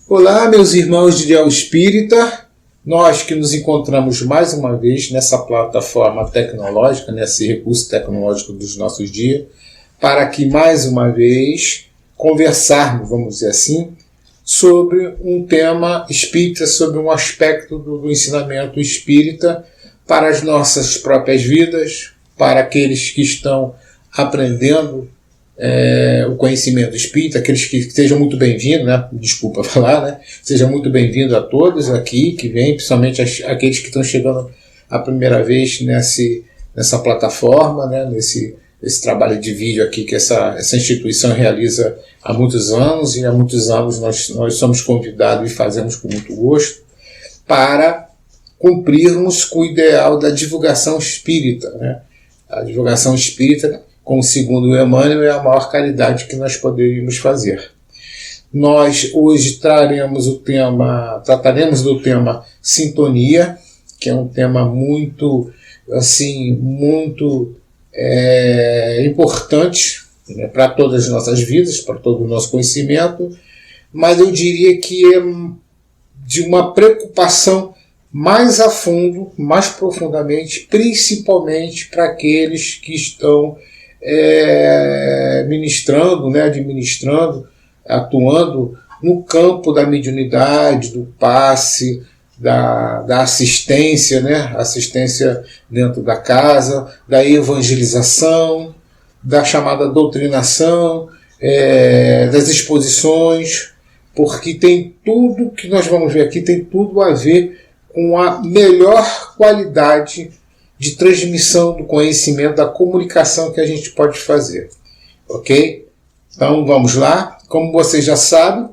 Olá, meus irmãos de Ideal Espírita, nós que nos encontramos mais uma vez nessa plataforma tecnológica, nesse recurso tecnológico dos nossos dias, para que mais uma vez conversarmos, vamos dizer assim, sobre um tema espírita, sobre um aspecto do ensinamento espírita para as nossas próprias vidas, para aqueles que estão aprendendo o conhecimento espírita, aqueles que sejam muito bem-vindos, né? Desculpa falar, né? Seja muito bem-vindo a todos aqui que vêm, principalmente aqueles que estão chegando a primeira vez nessa plataforma, né? Nesse trabalho de vídeo aqui que essa instituição realiza há muitos anos, e há muitos anos nós somos convidados e fazemos com muito gosto para cumprirmos com o ideal da divulgação espírita, né? A divulgação espírita, como segundo o Emmanuel, é a maior caridade que nós poderíamos fazer. Nós hoje trataremos do tema sintonia, que é um tema muito importante, né, para todas as nossas vidas, para todo o nosso conhecimento, mas eu diria que é de uma preocupação mais a fundo, mais profundamente, principalmente para aqueles que estão ministrando, né, administrando, atuando no campo da mediunidade, do passe, da assistência, né, assistência dentro da casa, da evangelização, da chamada doutrinação, das exposições, porque tem tudo que nós vamos ver aqui, tem tudo a ver com a melhor qualidade de transmissão do conhecimento, da comunicação que a gente pode fazer. Ok? Então vamos lá. Como vocês já sabem,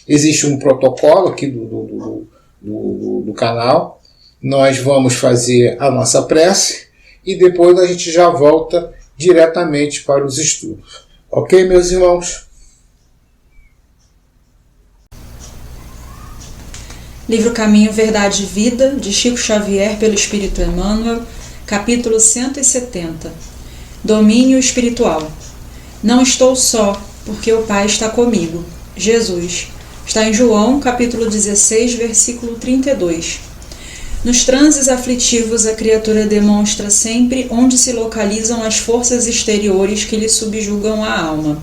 existe um protocolo aqui do canal. Nós vamos fazer a nossa prece e depois a gente já volta diretamente para os estudos. Ok, meus irmãos? Livro Caminho, Verdade e Vida, de Chico Xavier, pelo Espírito Emmanuel, capítulo 170. Domínio espiritual. Não estou só, porque o Pai está comigo. Jesus. Está em João, capítulo 16, versículo 32. Nos transes aflitivos, a criatura demonstra sempre onde se localizam as forças exteriores que lhe subjugam a alma.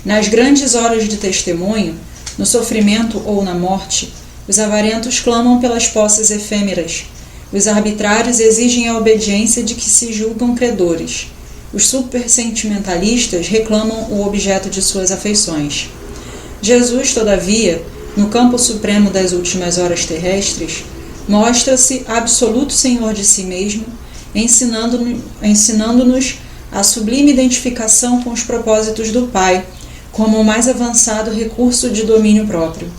Nas grandes horas de testemunho, no sofrimento ou na morte, os avarentos clamam pelas posses efêmeras. Os arbitrários exigem a obediência de que se julgam credores. Os supersentimentalistas reclamam o objeto de suas afeições. Jesus, todavia, no campo supremo das últimas horas terrestres, mostra-se absoluto senhor de si mesmo, ensinando-nos a sublime identificação com os propósitos do Pai, como o mais avançado recurso de domínio próprio.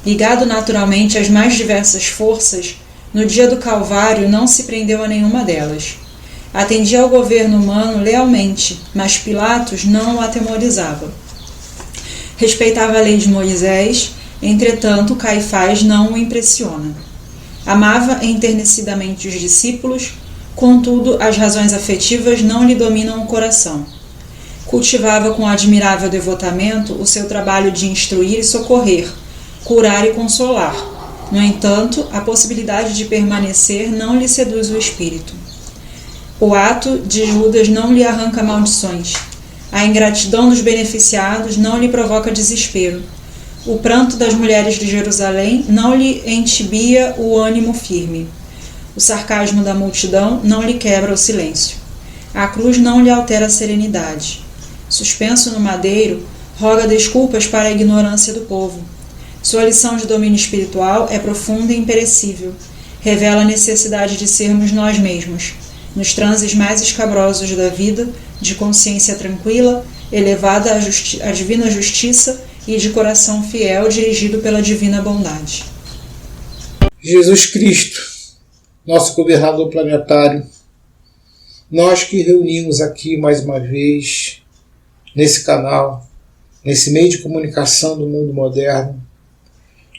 Ligado naturalmente às mais diversas forças, no dia do Calvário não se prendeu a nenhuma delas. Atendia ao governo humano lealmente, mas Pilatos não o atemorizava. Respeitava a lei de Moisés, entretanto Caifás não o impressiona. Amava enternecidamente os discípulos, contudo as razões afetivas não lhe dominam o coração. Cultivava com admirável devotamento o seu trabalho de instruir e socorrer, curar e consolar. No entanto, a possibilidade de permanecer não lhe seduz o espírito. O ato de Judas não lhe arranca maldições. A ingratidão dos beneficiados não lhe provoca desespero. O pranto das mulheres de Jerusalém não lhe entibia o ânimo firme. O sarcasmo da multidão não lhe quebra o silêncio. A cruz não lhe altera a serenidade. Suspenso no madeiro, roga desculpas para a ignorância do povo. Sua lição de domínio espiritual é profunda e imperecível. Revela a necessidade de sermos nós mesmos, nos transes mais escabrosos da vida, de consciência tranquila, elevada à divina justiça e de coração fiel dirigido pela divina bondade. Jesus Cristo, nosso governador planetário, nós que reunimos aqui mais uma vez, nesse canal, nesse meio de comunicação do mundo moderno,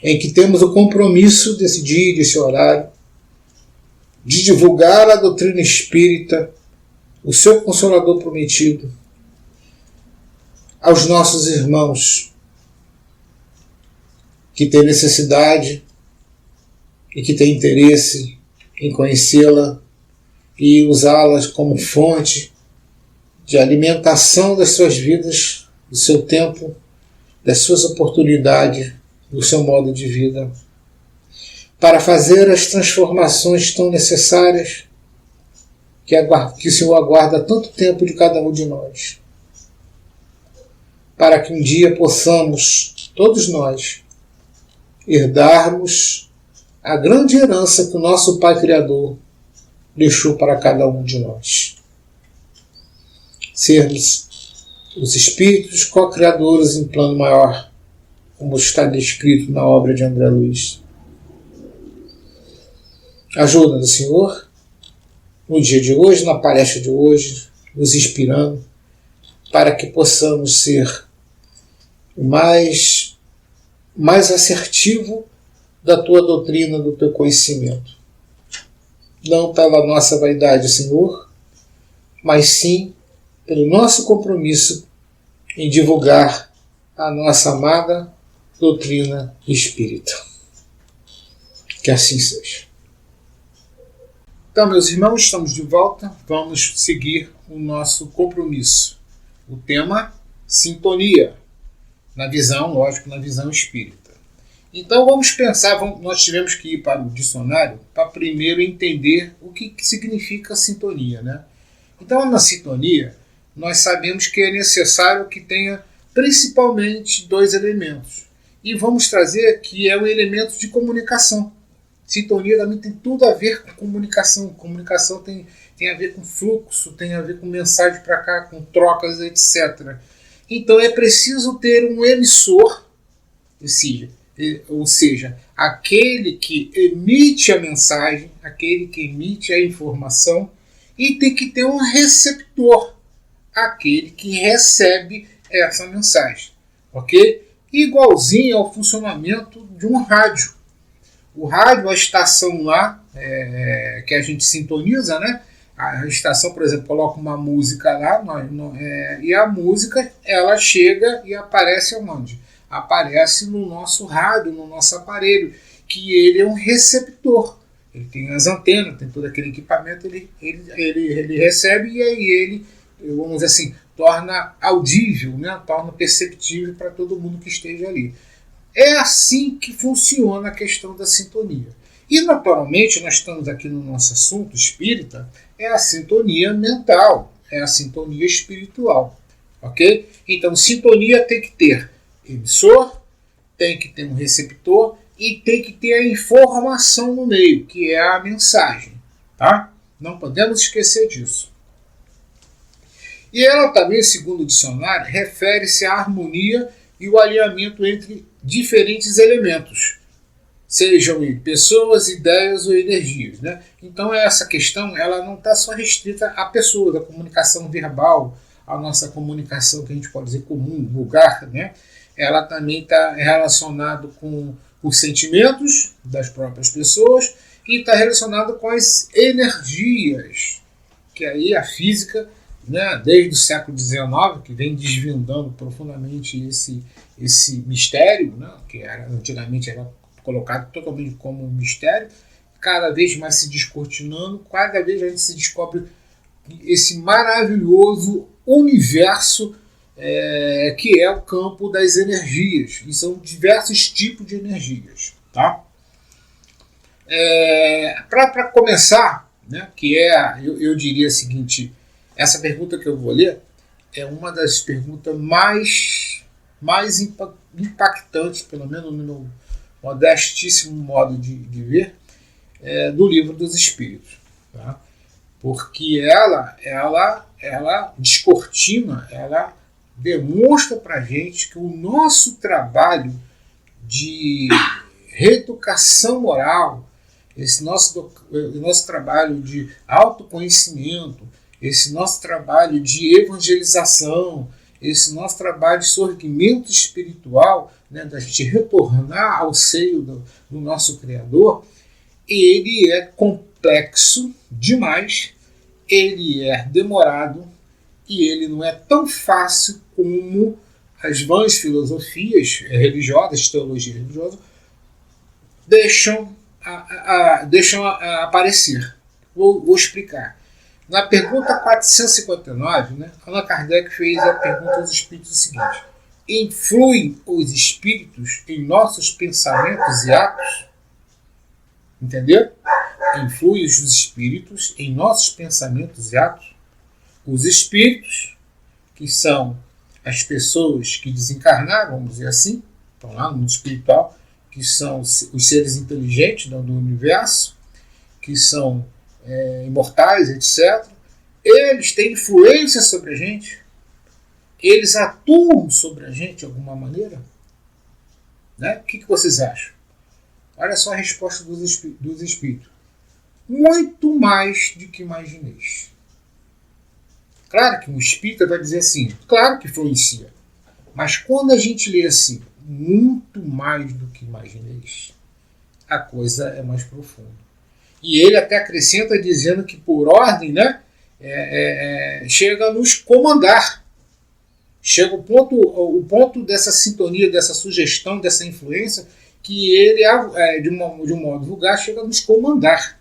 em que temos o compromisso desse dia e desse horário de divulgar a doutrina espírita, o seu Consolador prometido, aos nossos irmãos que têm necessidade e que têm interesse em conhecê-la e usá-las como fonte de alimentação das suas vidas, do seu tempo, das suas oportunidades, do seu modo de vida, para fazer as transformações tão necessárias que o Senhor aguarda há tanto tempo de cada um de nós, para que um dia possamos, todos nós, herdarmos a grande herança que o nosso Pai Criador deixou para cada um de nós. Sermos os espíritos co-criadores em plano maior, como está descrito na obra de André Luiz. Ajuda-nos, Senhor, no dia de hoje, na palestra de hoje, nos inspirando para que possamos ser o mais assertivo da Tua doutrina, do Teu conhecimento. Não pela nossa vaidade, Senhor, mas sim pelo nosso compromisso em divulgar a nossa amada doutrina espírita. Que assim seja. Então, meus irmãos, estamos de volta. Vamos seguir o nosso compromisso. O tema, sintonia. Na visão, lógico, na visão espírita. Então, vamos pensar, nós tivemos que ir para o dicionário para primeiro entender o que significa sintonia, né? Então, na sintonia, nós sabemos que é necessário que tenha principalmente dois elementos. E vamos trazer que é o elemento de comunicação. Sintonia também tem tudo a ver com comunicação. Comunicação tem a ver com fluxo, tem a ver com mensagem para cá, com trocas, etc. Então é preciso ter um emissor, ou seja, aquele que emite a mensagem, aquele que emite a informação, e tem que ter um receptor, aquele que recebe essa mensagem. Ok? Igualzinho ao funcionamento de um rádio. O rádio, a estação lá, que a gente sintoniza, né? A estação, por exemplo, coloca uma música lá, e a música ela chega e aparece onde? Aparece no nosso rádio, no nosso aparelho, que ele é um receptor. Ele tem as antenas, tem todo aquele equipamento, ele recebe e aí ele, vamos dizer assim, torna audível, né? Torna perceptível para todo mundo que esteja ali. É assim que funciona a questão da sintonia. E, naturalmente, nós estamos aqui no nosso assunto espírita, é a sintonia mental, é a sintonia espiritual. Ok? Então, sintonia tem que ter emissor, tem que ter um receptor e tem que ter a informação no meio, que é a mensagem. Tá? Não podemos esquecer disso. E ela também, segundo o dicionário, refere-se à harmonia e o alinhamento entre diferentes elementos, sejam pessoas, ideias ou energias. Né? Então essa questão ela não está só restrita à pessoa, da comunicação verbal, a nossa comunicação que a gente pode dizer comum, vulgar, né? Ela também está relacionada com os sentimentos das próprias pessoas e está relacionada com as energias, que aí a física, né, desde o século XIX, que vem desvendando profundamente esse mistério, né, que antigamente era colocado totalmente como um mistério, cada vez mais se descortinando, cada vez a gente se descobre esse maravilhoso universo que é o campo das energias, e são diversos tipos de energias. Tá? Para começar, né, que eu diria o seguinte, essa pergunta que eu vou ler é uma das perguntas mais impactantes, pelo menos no meu modestíssimo modo de ver, do Livro dos Espíritos. Tá? Porque ela descortina, ela demonstra para a gente que o nosso trabalho de reeducação moral, esse nosso trabalho de autoconhecimento, esse nosso trabalho de evangelização, esse nosso trabalho de sorgimento espiritual, né, da gente retornar ao seio do nosso Criador, ele é complexo demais, ele é demorado e ele não é tão fácil como as vãs filosofias religiosas, teologia religiosa, deixam aparecer. Vou explicar. Na pergunta 459, né, Allan Kardec fez a pergunta aos espíritos o seguinte: influem os espíritos em nossos pensamentos e atos? Entendeu? Influem os espíritos em nossos pensamentos e atos? Os espíritos, que são as pessoas que desencarnaram, vamos dizer assim, estão lá no mundo espiritual, que são os seres inteligentes do universo, que são imortais, etc. Eles têm influência sobre a gente? Eles atuam sobre a gente de alguma maneira? Né? O que vocês acham? Olha só a resposta dos espíritos. Muito mais do que imagineis. Claro que um espírita vai dizer assim, claro que influencia. Mas quando a gente lê assim, muito mais do que imagineis, a coisa é mais profunda. E ele até acrescenta dizendo que por ordem, né, chega a nos comandar. Chega o ponto dessa sintonia, dessa sugestão, dessa influência, que ele, de um modo vulgar, chega a nos comandar.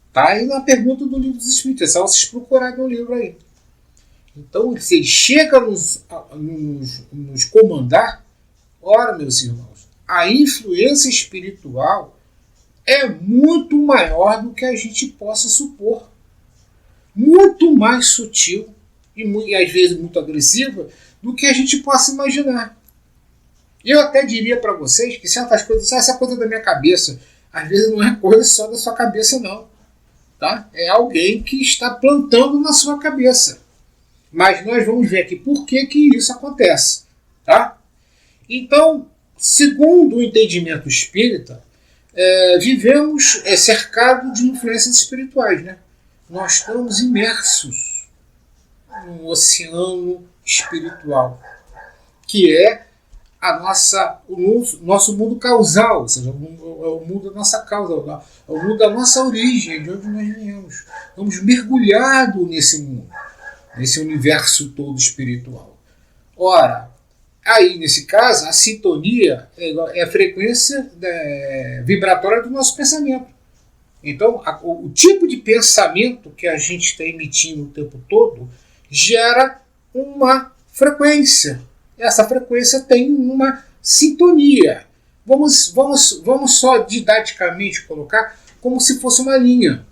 Está aí na pergunta do Livro dos Espíritos, é só vocês procurarem no livro aí. Então, se ele chega a nos comandar, ora, meus irmãos, a influência espiritual é muito maior do que a gente possa supor. Muito mais sutil e às vezes muito agressiva do que a gente possa imaginar. Eu até diria para vocês que certas coisas, essa coisa da minha cabeça, às vezes não é coisa só da sua cabeça não. Tá? É alguém que está plantando na sua cabeça. Mas nós vamos ver aqui por que isso acontece. Tá? Então, segundo o entendimento espírita, vivemos cercados de influências espirituais. Né? Nós estamos imersos num oceano espiritual, que é o nosso mundo causal, ou seja, o mundo da nossa causa, o mundo da nossa origem, de onde nós viemos. Vamos mergulhados nesse mundo, nesse universo todo espiritual. Ora, aí nesse caso, a sintonia é a frequência vibratória do nosso pensamento. Então, o tipo de pensamento que a gente está emitindo o tempo todo gera uma frequência. Essa frequência tem uma sintonia. Vamos só didaticamente colocar como se fosse uma linha.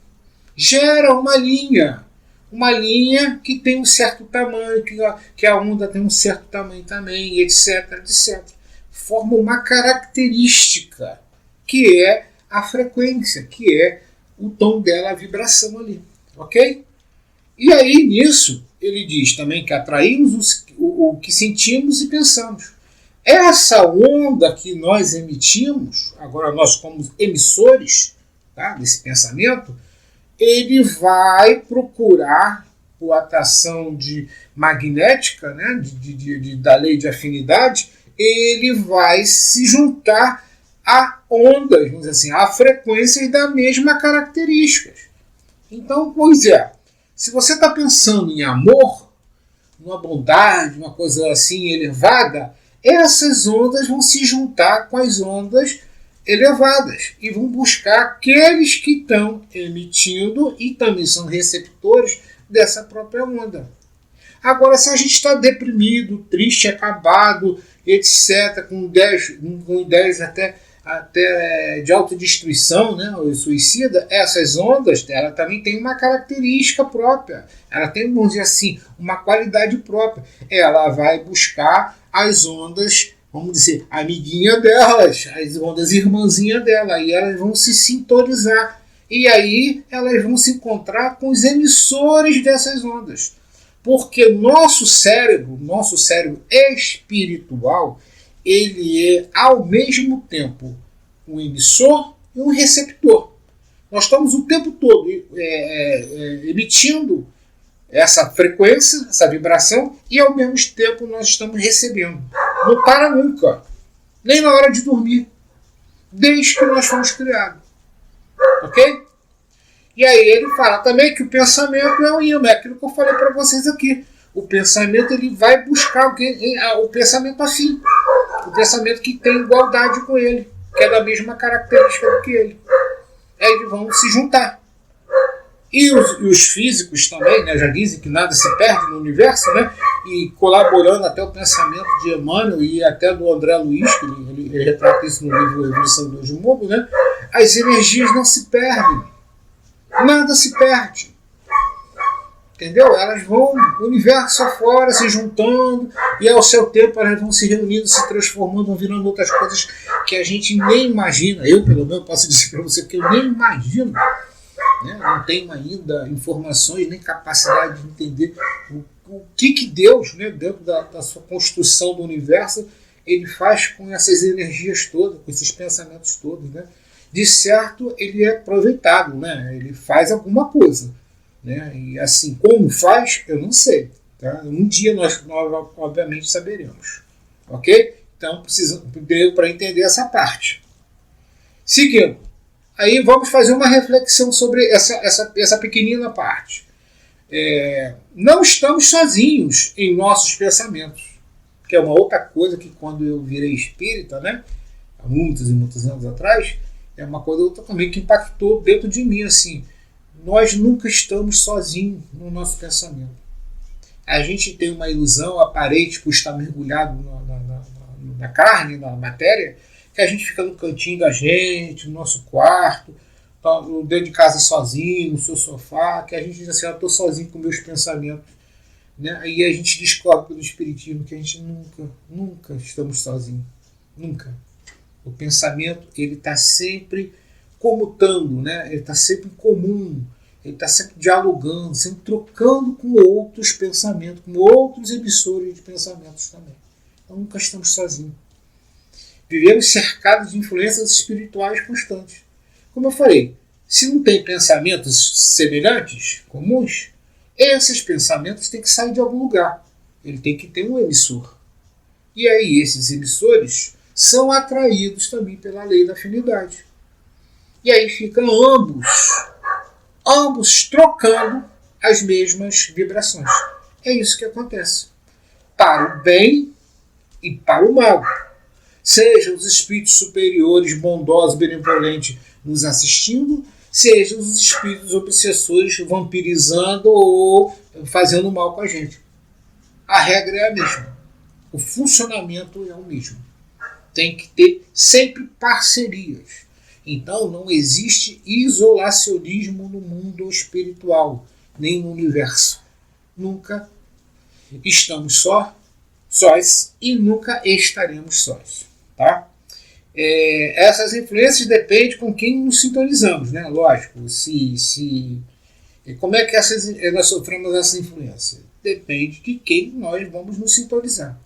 Gera uma linha que tem um certo tamanho, que a onda tem um certo tamanho também, etc, etc. Forma uma característica, que é a frequência, que é o tom dela, a vibração ali. Ok? E aí, nisso, ele diz também que atraímos o que sentimos e pensamos. Essa onda que nós emitimos, agora nós como emissores, tá, desse pensamento, ele vai procurar, por atração magnética, né, da lei de afinidade, ele vai se juntar a ondas, vamos dizer assim, a frequências da mesma característica. Então, pois é, se você está pensando em amor, numa bondade, uma coisa assim elevada, essas ondas vão se juntar com as ondas elevadas e vão buscar aqueles que estão emitindo e também são receptores dessa própria onda. Agora, se a gente está deprimido, triste, acabado, etc., com ideias até de autodestruição, né, ou suicida, essas ondas, ela também tem uma característica própria. Ela tem, vamos dizer assim, uma qualidade própria. Ela vai buscar as ondas, vamos dizer, amiguinha delas, as ondas irmãzinha dela, e elas vão se sintonizar. E aí elas vão se encontrar com os emissores dessas ondas. Porque nosso cérebro espiritual, ele é ao mesmo tempo um emissor e um receptor. Nós estamos o tempo todo emitindo essa frequência, essa vibração, e ao mesmo tempo nós estamos recebendo. Não para nunca, nem na hora de dormir, desde que nós fomos criados. Ok? E aí ele fala também que o pensamento é um imã, é aquilo que eu falei para vocês aqui. O pensamento ele vai buscar o pensamento afim, o pensamento que tem igualdade com ele, que é da mesma característica do que ele. Aí eles vão se juntar. E os físicos também, né, já dizem que nada se perde no universo, né, e colaborando até o pensamento de Emmanuel e até do André Luiz, que ele retrata isso no livro Evolução do Mundo, né, as energias não se perdem. Nada se perde. Entendeu? Elas vão, o universo afora, se juntando, e ao seu tempo elas vão se reunindo, se transformando, vão virando outras coisas que a gente nem imagina. Eu, pelo menos, posso dizer para você que eu nem imagino. Né? Não tenho ainda informações nem capacidade de entender o que Deus, né, dentro da sua construção do universo, ele faz com essas energias todas, com esses pensamentos todos. Né? De certo, ele é aproveitado, né? Ele faz alguma coisa. Né? E assim, como faz, eu não sei. Tá? Um dia nós obviamente saberemos. Ok? Então, precisamos para entender essa parte. Seguindo. Aí vamos fazer uma reflexão sobre essa pequenina parte. Não estamos sozinhos em nossos pensamentos. Que é uma outra coisa que quando eu virei espírita, né, há muitos e muitos anos atrás, é uma coisa outra também que impactou dentro de mim. Assim, nós nunca estamos sozinhos no nosso pensamento. A gente tem uma ilusão aparente por estar mergulhado na carne, na matéria, que a gente fica no cantinho da gente, no nosso quarto, dentro de casa sozinho, no seu sofá, que a gente diz assim, eu estou sozinho com meus pensamentos. Né? E a gente descobre pelo Espiritismo que a gente nunca estamos sozinhos. Nunca. O pensamento ele está sempre comutando, né? Ele está sempre em comum, ele está sempre dialogando, sempre trocando com outros pensamentos, com outros emissores de pensamentos também. Então nunca estamos sozinhos. Vivemos cercados de influências espirituais constantes. Como eu falei, se não tem pensamentos semelhantes, comuns, esses pensamentos têm que sair de algum lugar. Ele tem que ter um emissor. E aí esses emissores são atraídos também pela lei da afinidade. E aí ficam ambos trocando as mesmas vibrações. É isso que acontece. Para o bem e para o mal. Sejam os espíritos superiores, bondosos, benevolentes nos assistindo, sejam os espíritos obsessores vampirizando ou fazendo mal com a gente. A regra é a mesma. O funcionamento é o mesmo. Tem que ter sempre parcerias. Então não existe isolacionismo no mundo espiritual, nem no universo. Nunca estamos sós e nunca estaremos sós. Tá? Essas influências dependem com quem nos sintonizamos, né? Lógico. Como é que nós sofremos essa influência? Depende de quem nós vamos nos sintonizar.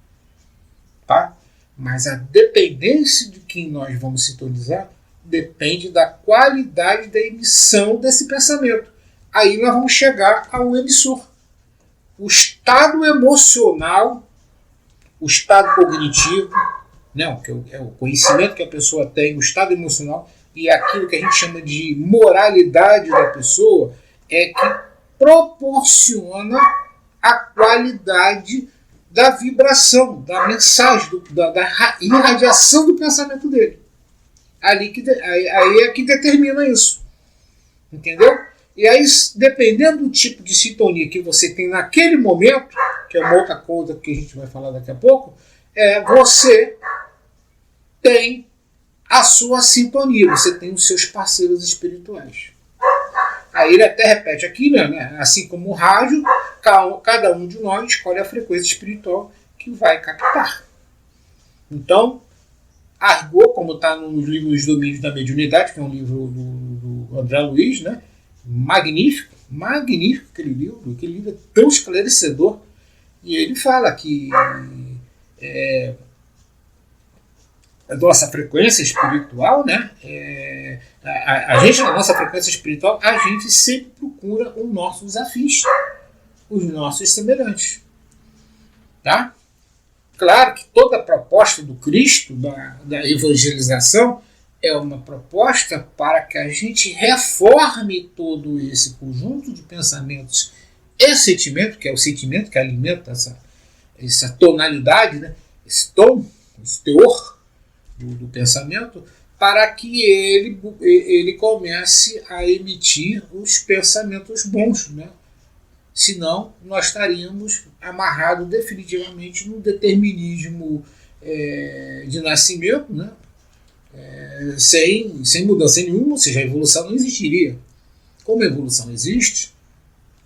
Tá? Mas a dependência de quem nós vamos sintonizar depende da qualidade da emissão desse pensamento. Aí nós vamos chegar ao emissor. O estado emocional, o estado cognitivo, não, que é o conhecimento que a pessoa tem, o estado emocional e aquilo que a gente chama de moralidade da pessoa é que proporciona a qualidade da vibração, da mensagem, da irradiação do pensamento dele. Aí é que determina isso. Entendeu? E aí, dependendo do tipo de sintonia que você tem naquele momento, que é uma outra coisa que a gente vai falar daqui a pouco, você tem a sua sintonia, você tem os seus parceiros espirituais. Aí ele até repete aqui, né? Assim como o rádio, cada um de nós escolhe a frequência espiritual que vai captar. Então, Argot, como está nos livros Domínios da Mediunidade, que é um livro do André Luiz, né? Magnífico aquele livro é tão esclarecedor. E ele fala que a nossa frequência espiritual, né? A gente, na nossa frequência espiritual, a gente sempre procura os nossos afins, os nossos semelhantes. Tá? Claro que toda a proposta do Cristo, da evangelização, é uma proposta para que a gente reforme todo esse conjunto de pensamentos e sentimento, que é o sentimento que alimenta essa tonalidade, né? Esse tom, esse teor do pensamento, para que ele comece a emitir os pensamentos bons, né? Senão nós estaríamos amarrados definitivamente no determinismo de nascimento, né? Sem mudança nenhuma, ou seja, a evolução não existiria. Como a evolução existe,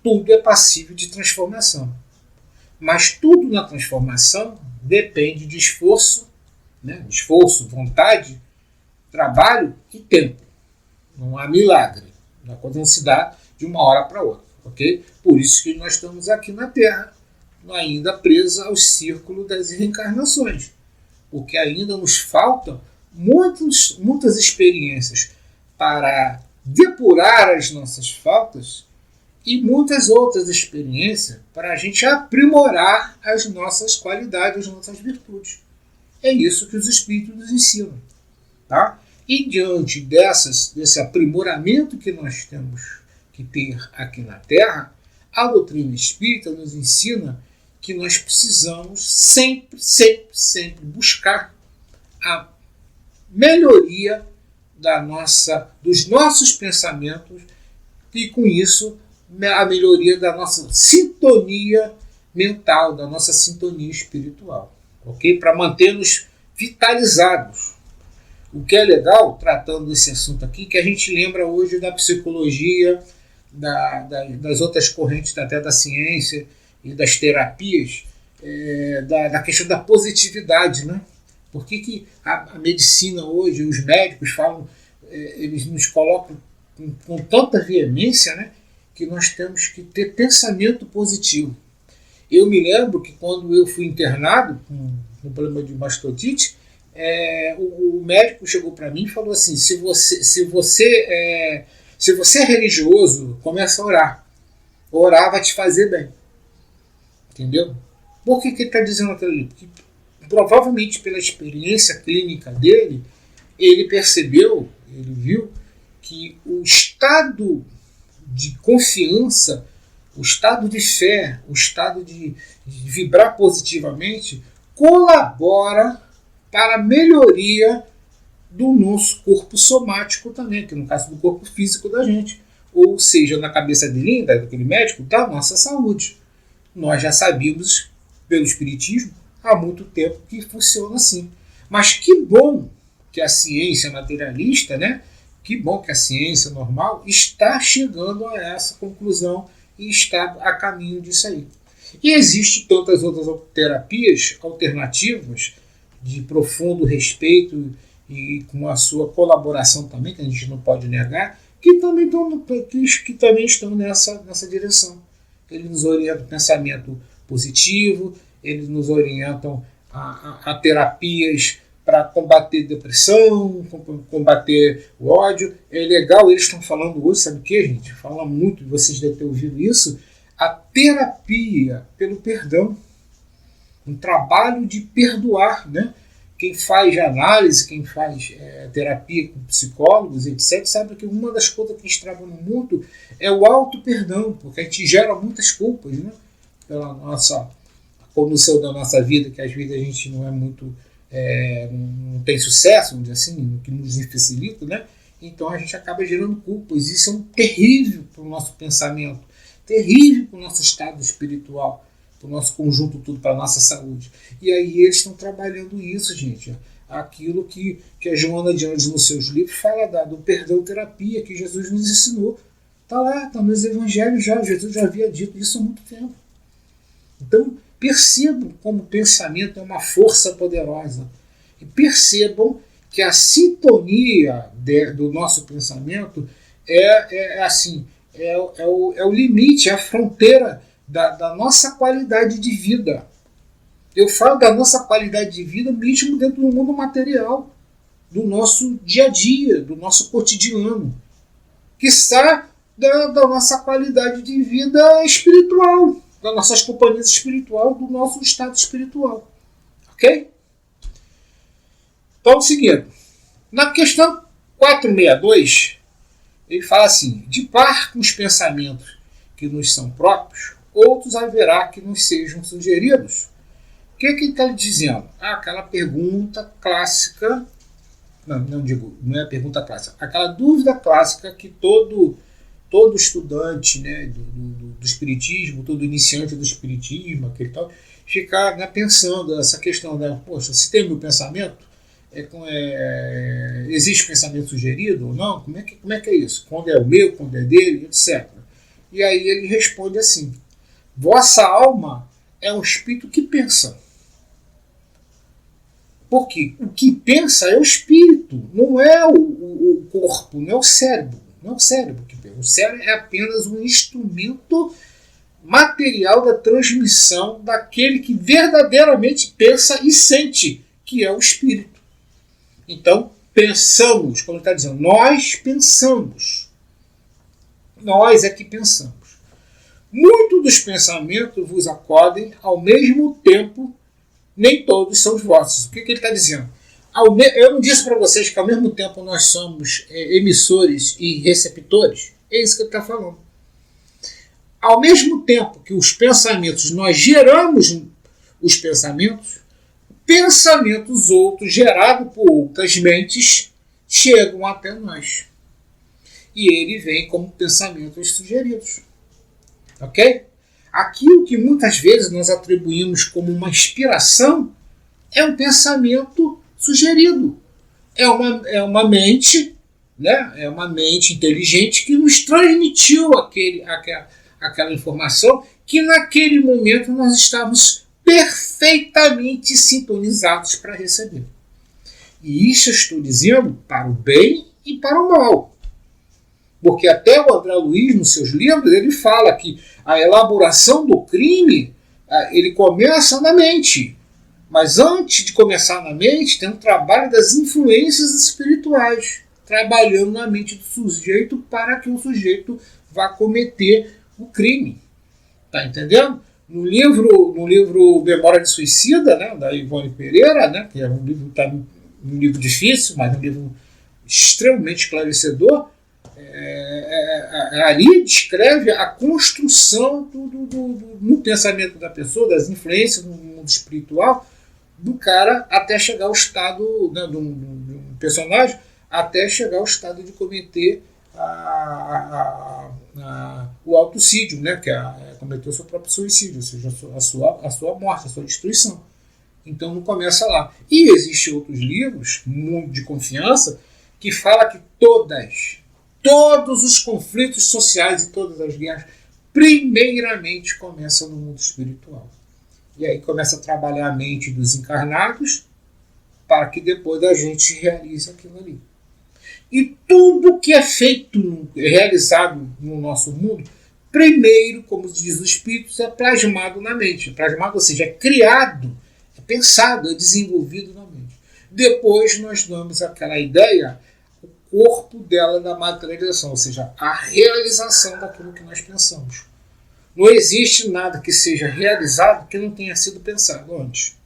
tudo é passível de transformação. Mas tudo na transformação depende de esforço, né? Esforço, vontade, trabalho e tempo. Não há milagre. A coisa não se dá de uma hora para outra. Okay? Por isso que nós estamos aqui na Terra, ainda presos ao círculo das reencarnações. Porque ainda nos faltam muitas experiências para depurar as nossas faltas e muitas outras experiências para a gente aprimorar as nossas qualidades, as nossas virtudes. É isso que os Espíritos nos ensinam. Tá? E diante desse aprimoramento que nós temos que ter aqui na Terra, a doutrina espírita nos ensina que nós precisamos sempre buscar a melhoria dos nossos pensamentos e, com isso, a melhoria da nossa sintonia mental, da nossa sintonia espiritual. Okay? Para manter-nos vitalizados. O que é legal, tratando desse assunto aqui, que a gente lembra hoje da psicologia, das outras correntes até da ciência e das terapias, da questão da positividade, né? Por que a medicina hoje, os médicos falam, eles nos colocam com tanta veemência, né, que nós temos que ter pensamento positivo. Eu me lembro que quando eu fui internado com um problema de mastotite, o médico chegou para mim e falou assim: se você é religioso, começa a orar. Orar vai te fazer bem. Entendeu? Por que ele está dizendo aquilo ali? Porque provavelmente pela experiência clínica dele, ele percebeu, ele viu que o estado de confiança, o estado de fé, o estado de vibrar positivamente, colabora para a melhoria do nosso corpo somático também, que no caso do corpo físico da gente, ou seja, na cabeça dele, daquele médico, da nossa saúde. Nós já sabíamos, pelo Espiritismo, há muito tempo que funciona assim. Mas que bom que a ciência materialista, né? Que bom que a ciência normal está chegando a essa conclusão e está a caminho disso aí. E existem tantas outras terapias alternativas de profundo respeito e com a sua colaboração também, que a gente não pode negar, que também estão nessa direção. Eles nos orientam o pensamento positivo, eles nos orientam a terapias para combater depressão, combater o ódio. É legal, eles estão falando hoje, sabe o que, gente? Fala muito, vocês devem ter ouvido isso, a terapia pelo perdão. Um trabalho de perdoar, né? Quem faz análise, quem faz terapia com psicólogos, etc., sabe que uma das coisas que eles trabalham muito é o auto-perdão, porque a gente gera muitas culpas, né? Pela nossa condução da nossa vida, que às vezes a gente não é muito, não tem sucesso, vamos dizer assim, no que nos facilita, né? Então a gente acaba gerando culpas. Isso é um terrível para o nosso pensamento, terrível para o nosso estado espiritual, para o nosso conjunto tudo, para a nossa saúde. E aí eles estão trabalhando isso, gente. Aquilo que a Joana de Anjos, nos seus livros, fala do perdão terapia, que Jesus nos ensinou. Está lá, está nos evangelhos já. Jesus já havia dito isso há muito tempo. Então, percebam como o pensamento é uma força poderosa. E percebam que a sintonia do nosso pensamento é o limite, é a fronteira da nossa qualidade de vida. Eu falo da nossa qualidade de vida mesmo dentro do mundo material, do nosso dia a dia, do nosso cotidiano, que está da nossa qualidade de vida espiritual, das nossas companhias espirituais, do nosso estado espiritual. Ok? Então, seguindo. Na questão 462, ele fala assim: de par com os pensamentos que nos são próprios, outros haverá que nos sejam sugeridos. O que ele está dizendo? Aquela pergunta clássica, não é a pergunta clássica, aquela dúvida clássica que todo estudante, né, do espiritismo, todo iniciante do espiritismo, aquele tal, fica, né, pensando essa questão, né, poxa, se tem meu pensamento, existe pensamento sugerido ou não? Como é que é isso? Quando é o meu, quando é dele, etc. E aí ele responde assim: vossa alma é um espírito que pensa. Porque o que pensa é o espírito, não é o corpo, não é o cérebro. Não é o cérebro que pensa. O cérebro é apenas um instrumento material da transmissão daquele que verdadeiramente pensa e sente, que é o espírito. Então, pensamos, como ele está dizendo, nós pensamos. Nós é que pensamos. Muitos dos pensamentos vos acodem ao mesmo tempo, nem todos são os vossos. O que ele está dizendo? Eu não disse para vocês que ao mesmo tempo nós somos emissores e receptores? É isso que ele está falando. Ao mesmo tempo que os pensamentos, nós geramos os pensamentos outros gerados por outras mentes chegam até nós. E ele vem como pensamentos sugeridos. Ok? Aquilo que muitas vezes nós atribuímos como uma inspiração é um pensamento sugerido. É uma mente, né? É uma mente inteligente que nos transmitiu aquela informação que naquele momento nós estávamos perfeitamente sintonizados para receber. E isso eu estou dizendo para o bem e para o mal. Porque até o André Luiz, nos seus livros, ele fala que a elaboração do crime, ele começa na mente. Mas antes de começar na mente, tem um trabalho das influências espirituais, trabalhando na mente do sujeito para que o sujeito vá cometer o crime. Tá entendendo? No livro Memória de Suicida, né, da Ivone Pereira, né, que é um livro difícil, mas um livro extremamente esclarecedor, ali descreve a construção no pensamento da pessoa, das influências no mundo espiritual, do cara até chegar ao estado, né, de um personagem, até chegar ao estado de cometer o autocídio, né, que é cometer o seu próprio suicídio, ou seja, a sua morte, a sua destruição. Então não começa lá. E existem outros livros, muito de confiança, que fala que todos os conflitos sociais e todas as guerras, primeiramente começam no mundo espiritual. E aí começa a trabalhar a mente dos encarnados para que depois a gente realize aquilo ali. E tudo que é feito, realizado no nosso mundo, primeiro, como diz o Espírito, é plasmado na mente. Plasmado, ou seja, é criado, é pensado, é desenvolvido na mente. Depois nós damos aquela ideia, o corpo dela da materialização, ou seja, a realização daquilo que nós pensamos. Não existe nada que seja realizado que não tenha sido pensado antes.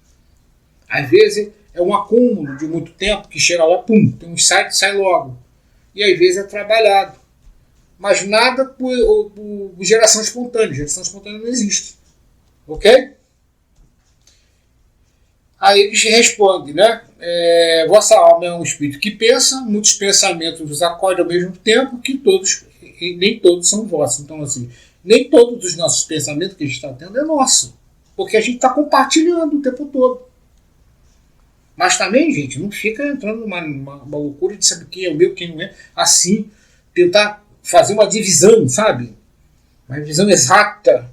Às vezes é um acúmulo de muito tempo que chega lá, pum, tem um insight e sai logo. E às vezes é trabalhado. Mas nada por geração espontânea. Geração espontânea não existe. Ok? Aí eles respondem, né? Vossa alma é um espírito que pensa, muitos pensamentos vos acordam ao mesmo tempo, que nem todos são vossos. Então, assim, nem todos os nossos pensamentos que a gente está tendo é nosso. Porque a gente está compartilhando o tempo todo. Mas também, gente, não fica entrando numa loucura de saber quem é o meu, quem não é. Assim, tentar fazer uma divisão, sabe? Uma divisão exata.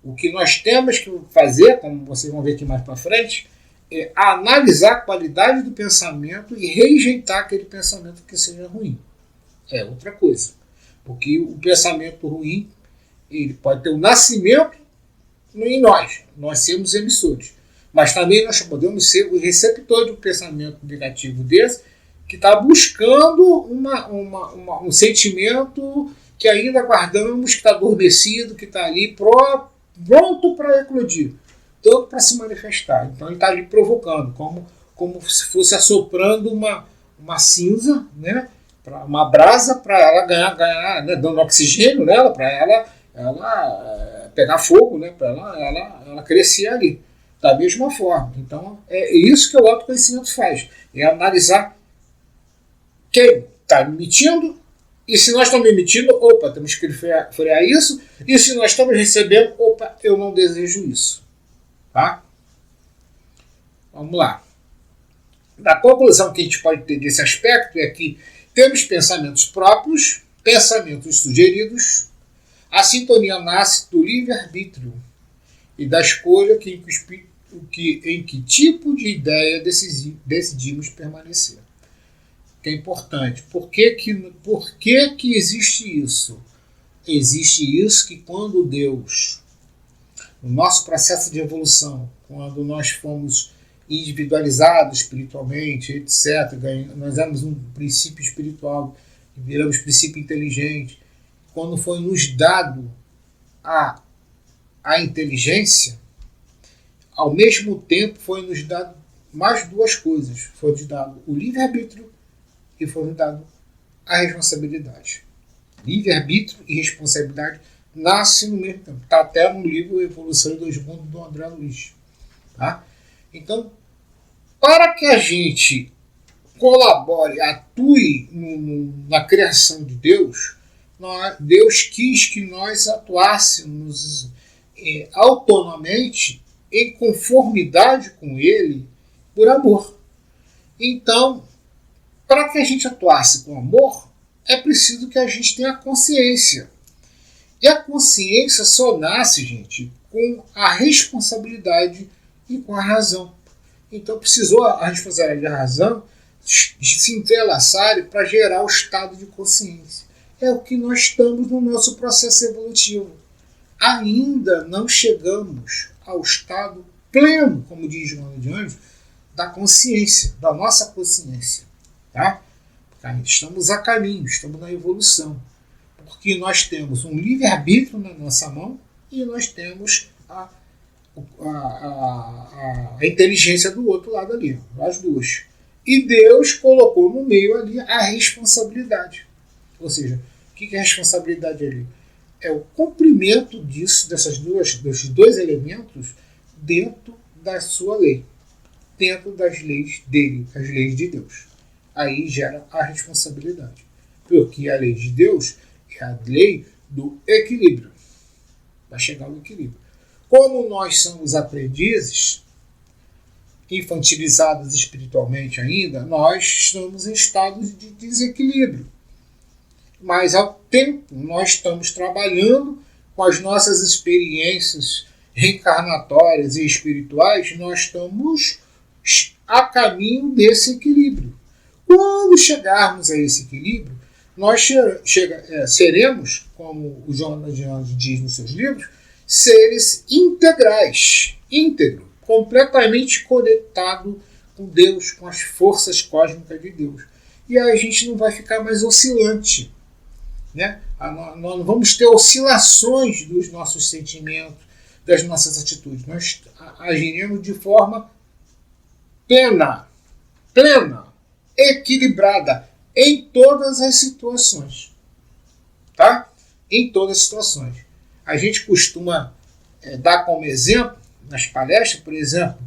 O que nós temos que fazer, como vocês vão ver aqui mais para frente, é analisar a qualidade do pensamento e rejeitar aquele pensamento que seja ruim. É outra coisa. Porque o pensamento ruim, ele pode ter um nascimento em nós. Nós somos emissores. Mas também nós podemos ser o receptor de um pensamento negativo desse, que está buscando um sentimento que ainda guardamos, que está adormecido, que está ali pronto para eclodir, tanto para se manifestar. Então ele está ali provocando, como se fosse assoprando uma cinza, né, uma brasa para ela ganhar, né, dando oxigênio nela, para ela pegar fogo, né, para ela crescer ali. Da mesma forma. Então, é isso que o autoconhecimento faz. É analisar quem está emitindo, e se nós estamos emitindo, opa, temos que frear isso, e se nós estamos recebendo, opa, eu não desejo isso. Tá? Vamos lá. A conclusão que a gente pode ter desse aspecto é que temos pensamentos próprios, pensamentos sugeridos, a sintonia nasce do livre-arbítrio e da escolha em que tipo de ideia decidimos permanecer. Que é importante. Por que existe isso? Existe isso que quando Deus, no nosso processo de evolução, quando nós fomos individualizados espiritualmente, etc., nós éramos um princípio espiritual, viramos princípio inteligente, quando foi nos dado a inteligência, ao mesmo tempo foi nos dado mais duas coisas. Foi nos dado o livre-arbítrio e foi nos dado a responsabilidade. Livre-arbítrio e responsabilidade nascem no mesmo tempo. Está até no livro Evolução em Dois Mundos, do André Luiz. Tá? Então, para que a gente colabore, atue na criação de Deus, Deus quis que nós atuássemos autonomamente, em conformidade com Ele, por amor. Então, para que a gente atuasse com amor, é preciso que a gente tenha consciência. E a consciência só nasce, gente, com a responsabilidade e com a razão. Então, precisou a responsabilidade e a razão se entrelaçarem para gerar o estado de consciência. É o que nós estamos no nosso processo evolutivo. Ainda não chegamos ao estado pleno, como diz Joana de Anjos, da consciência, da nossa consciência. Tá? Estamos a caminho, estamos na evolução. Porque nós temos um livre-arbítrio na nossa mão e nós temos a a inteligência do outro lado ali, as duas. E Deus colocou no meio ali a responsabilidade. Ou seja, o que é a responsabilidade ali? É o cumprimento desses dois elementos dentro da sua lei, dentro das leis dele, as leis de Deus. Aí gera a responsabilidade. Porque a lei de Deus é a lei do equilíbrio. Vai chegar ao equilíbrio. Como nós somos aprendizes, infantilizados espiritualmente ainda, nós estamos em estados de desequilíbrio. Mas ao tempo nós estamos trabalhando com as nossas experiências reencarnatórias e espirituais, nós estamos a caminho desse equilíbrio. Quando chegarmos a esse equilíbrio, nós seremos, como o Jonas de Anjos diz nos seus livros, seres integrais, íntegro, completamente conectado com Deus, com as forças cósmicas de Deus. E aí a gente não vai ficar mais oscilante. Né? Nós não vamos ter oscilações dos nossos sentimentos, das nossas atitudes. Nós agiremos de forma plena, equilibrada em todas as situações. Tá? Em todas as situações. A gente costuma dar como exemplo, nas palestras, por exemplo,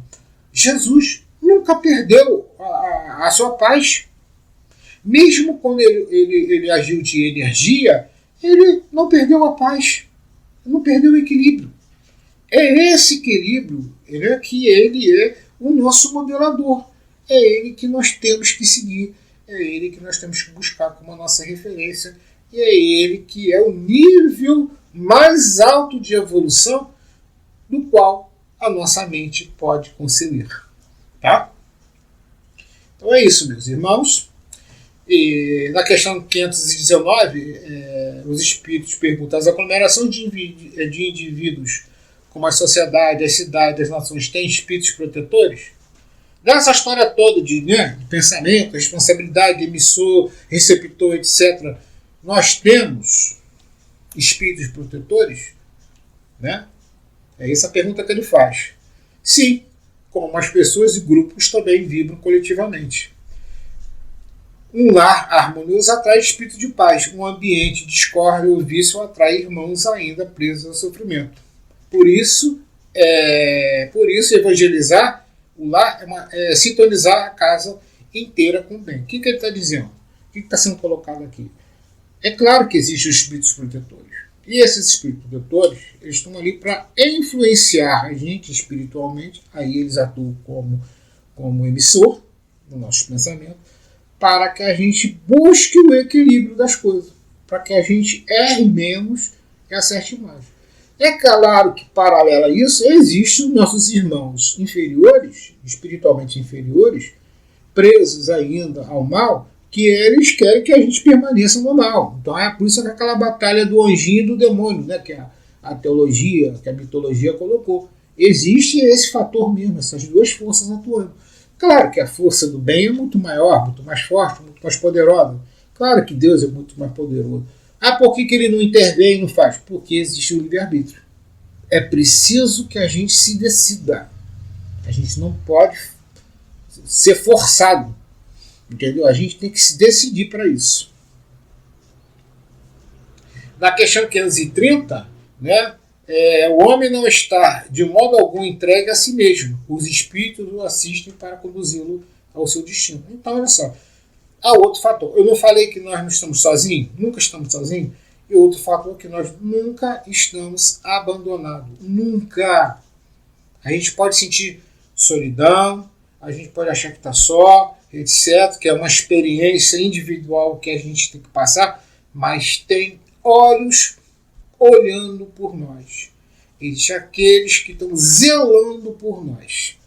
Jesus nunca perdeu a sua paz. Mesmo quando ele agiu de energia, ele não perdeu a paz, não perdeu o equilíbrio. É esse equilíbrio que ele é o nosso modelador. É ele que nós temos que seguir, é ele que nós temos que buscar como a nossa referência, e é ele que é o nível mais alto de evolução do qual a nossa mente pode conceber. Tá? Então é isso, meus irmãos. E na questão 519, os espíritos perguntam: as aglomerações de indivíduos, como a sociedade, as cidades, as nações, têm espíritos protetores? Nessa história toda de pensamento, responsabilidade, emissor, receptor, etc., nós temos espíritos protetores? Né? É essa a pergunta que ele faz. Sim, como as pessoas e grupos também vibram coletivamente. Um lar harmonioso atrai espírito de paz. Um ambiente de discórdia ou vício atrai irmãos ainda presos ao sofrimento. Por isso evangelizar o lar é sintonizar a casa inteira com o bem. O que ele está dizendo? O que está sendo colocado aqui? É claro que existem os espíritos protetores. E esses espíritos protetores, eles estão ali para influenciar a gente espiritualmente. Aí eles atuam como emissor do nosso pensamento, para que a gente busque o equilíbrio das coisas, para que a gente erre menos e acerte mais. É claro que, paralelo a isso, existem os nossos irmãos inferiores, espiritualmente inferiores, presos ainda ao mal, que eles querem que a gente permaneça no mal. Então é por isso que aquela batalha do anjinho e do demônio, né, que a teologia, que a mitologia colocou. Existe esse fator mesmo, essas duas forças atuando. Claro que a força do bem é muito maior, muito mais forte, muito mais poderosa. Claro que Deus é muito mais poderoso. Ah, por que ele não intervém e não faz? Porque existe o livre-arbítrio. É preciso que a gente se decida. A gente não pode ser forçado. Entendeu? A gente tem que se decidir para isso. Na questão 530, né, o homem não está de modo algum entregue a si mesmo. Os espíritos o assistem para conduzi-lo ao seu destino. Então, olha só. Há outro fator. Eu não falei que nós não estamos sozinhos? Nunca estamos sozinhos? E outro fator é que nós nunca estamos abandonados. Nunca. A gente pode sentir solidão, a gente pode achar que está só, etc., que é uma experiência individual que a gente tem que passar, mas tem olhos olhando por nós. Existem aqueles que estão zelando por nós.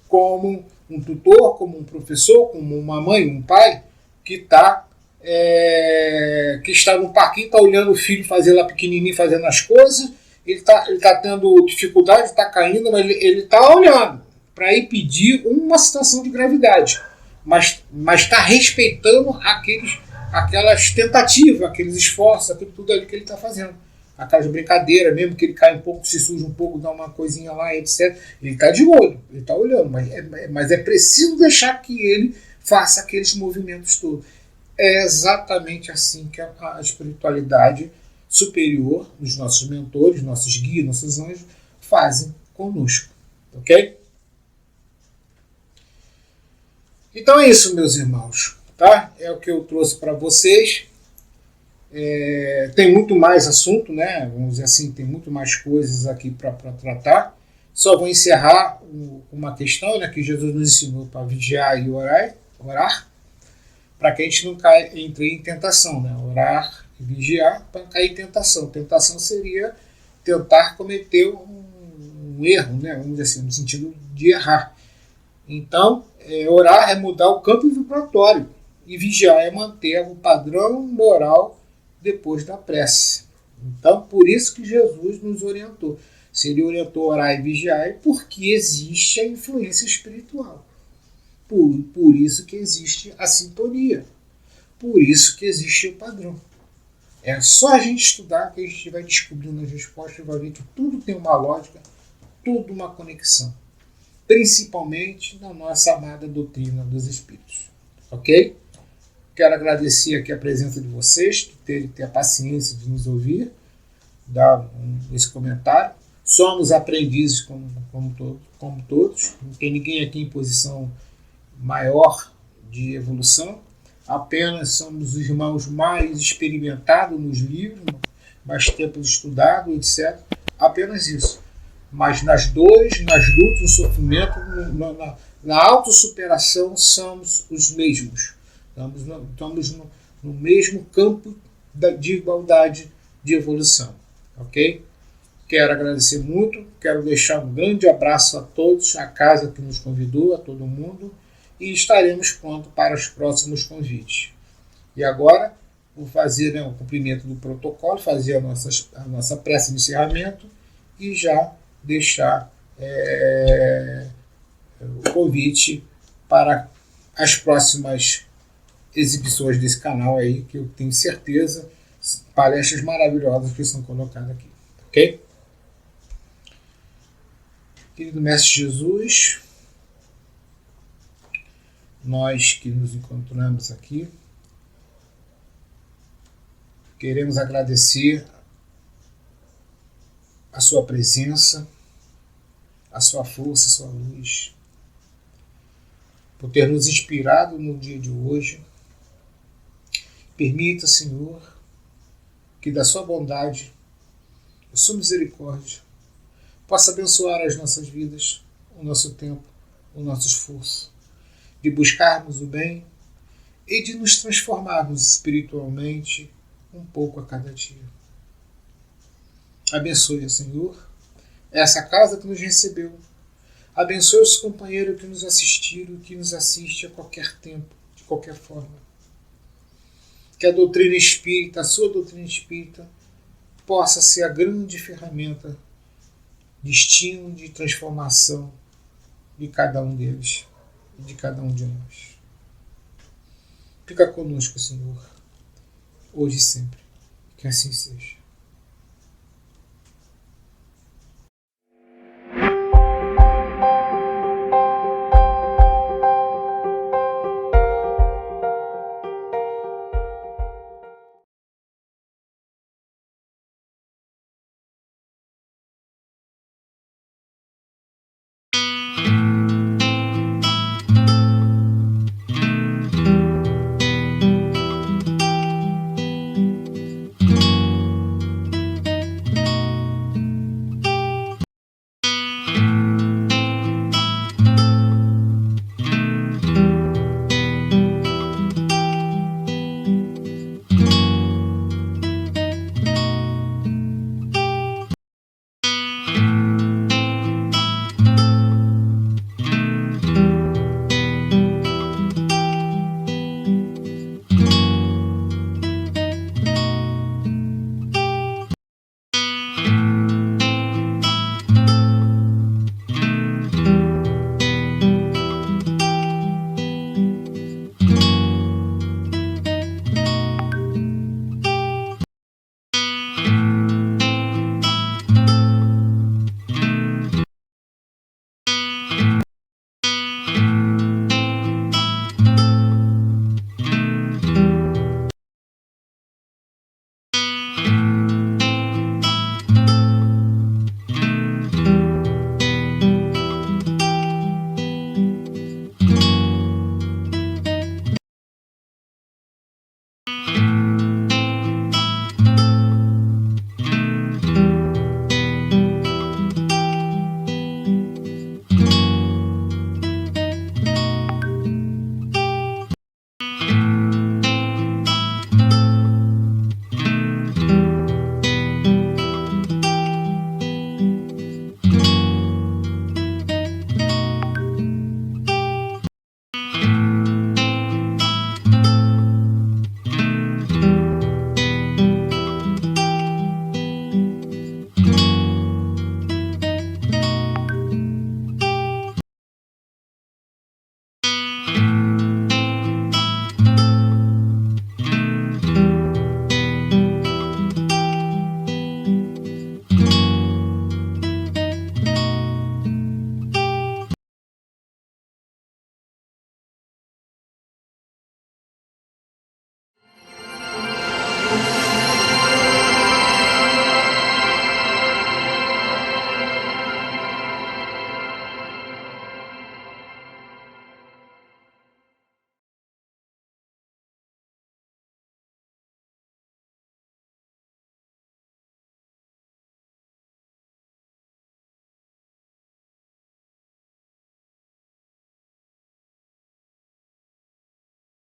Como um tutor, como um professor, como uma mãe, um pai, que está no parquinho, está olhando o filho fazer lá pequenininho, fazendo as coisas, ele tá tendo dificuldade, está caindo, mas ele está olhando para impedir uma situação de gravidade, mas está respeitando aquelas tentativas, aqueles esforços, aquilo tudo ali que ele está fazendo. aquelas brincadeiras, mesmo que ele caia um pouco, se suja um pouco, dá uma coisinha lá, etc. Ele está de olho, ele está olhando, mas é preciso deixar que ele faça aqueles movimentos todos. É exatamente assim que a espiritualidade superior, os nossos mentores, nossos guias, nossos anjos, fazem conosco. Ok? Então é isso, meus irmãos. Tá? É o que eu trouxe para vocês. Tem muito mais assunto, né? Vamos dizer assim, tem muito mais coisas aqui para tratar. Só vou encerrar uma questão, né, que Jesus nos ensinou para vigiar e orar, para que a gente não entre em tentação, né? Orar e vigiar para não cair em tentação. Tentação seria tentar cometer um erro, né? Vamos dizer assim, no sentido de errar. Então, orar é mudar o campo vibratório e vigiar é manter o padrão moral depois da prece. Então, por isso que Jesus nos orientou. Se ele orientou orar e vigiar, é porque existe a influência espiritual. Por isso que existe a sintonia. Por isso que existe o padrão. É só a gente estudar que a gente vai descobrindo as respostas e vai ver que tudo tem uma lógica, tudo uma conexão. Principalmente na nossa amada doutrina dos Espíritos. Ok? Quero agradecer aqui a presença de vocês, ter a paciência de nos ouvir, dar esse comentário. Somos aprendizes como todos. Não tem ninguém aqui em posição maior de evolução. Apenas somos os irmãos mais experimentados nos livros, mais tempo estudado, etc. Apenas isso. Mas nas dores, nas lutas, no sofrimento, na autossuperação, somos os mesmos. Estamos no mesmo campo de igualdade de evolução. Ok? Quero agradecer muito, quero deixar um grande abraço a todos, a casa que nos convidou, a todo mundo, e estaremos prontos para os próximos convites. E agora, vou fazer o cumprimento do protocolo, fazer a nossa prece de encerramento e já deixar o convite para as próximas exibições desse canal aí, que eu tenho certeza, palestras maravilhosas que são colocadas aqui. Ok? Querido Mestre Jesus, nós que nos encontramos aqui, queremos agradecer a sua presença, a sua força, a sua luz, por ter nos inspirado no dia de hoje. Permita, Senhor, que da sua bondade, a sua misericórdia, possa abençoar as nossas vidas, o nosso tempo, o nosso esforço, de buscarmos o bem e de nos transformarmos espiritualmente um pouco a cada dia. Abençoe, Senhor, essa casa que nos recebeu. Abençoe os companheiros que nos assistiram, que nos assistem a qualquer tempo, de qualquer forma. Que a doutrina espírita, a sua doutrina espírita, possa ser a grande ferramenta de estímulo, de transformação de cada um deles e de cada um de nós. Fica conosco, Senhor, hoje e sempre. Que assim seja.